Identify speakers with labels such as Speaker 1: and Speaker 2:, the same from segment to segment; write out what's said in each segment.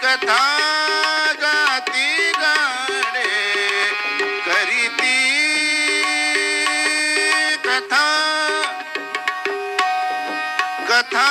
Speaker 1: कथा गाती गाणे करीती कथा कथा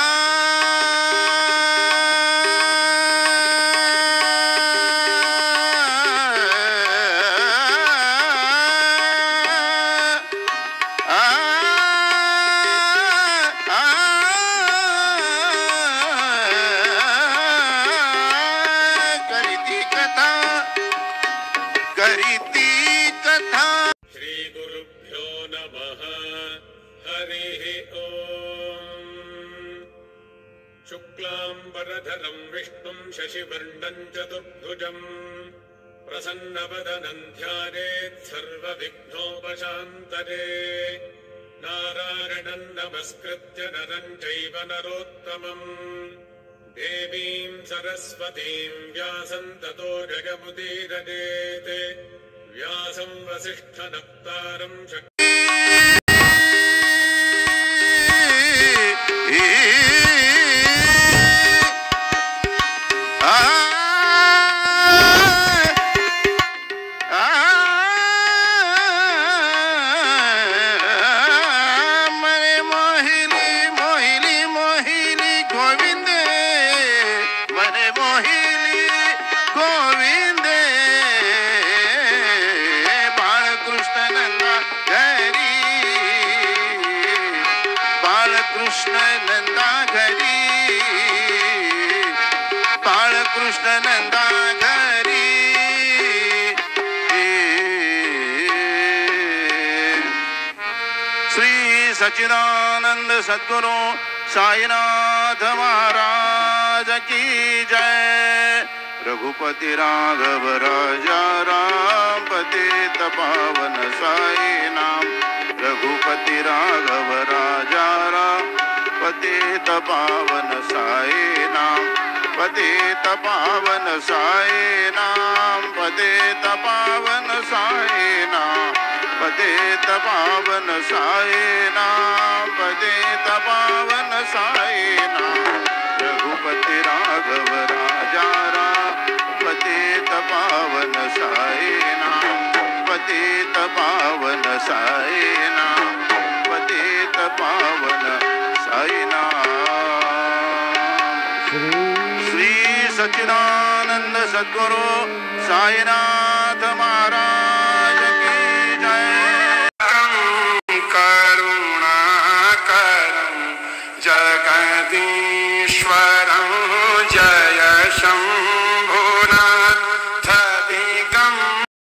Speaker 2: शुक्लांबरधरं विष्णुं शशिवर्णं चतुर्भुजं प्रसन्नवदनं ध्यायेत् सर्वविघ्नोपशान्तये नारायणं नमस्कृत्य नरं चैव नरोत्तमं देवीं सरस्वतीं व्यासं ततो जगमुदीरयेत् व्यासं वसिष्ठनप्तारं
Speaker 1: सच्चिदानंद सद्गुरु साईनाथ महाराज की जय। रघुपति राघव राजा राम पतित पावन साई नाम। रघुपति राघव राजा राम पतित पावन साई नाम। पतित पावन साई नाम। पतित पावन साई नाम। पतित पावन साई नाम। पतित पावन साई नाम। रघुपति राघव राजा राम पतित पावन साई नाम। पतित पावन साई नाम। पतित पावन साई नाम। श्री सच्चिदानंद सद्गुरु साईनाथ महाराज की जय।
Speaker 3: जगदीश्वरं जय शंकर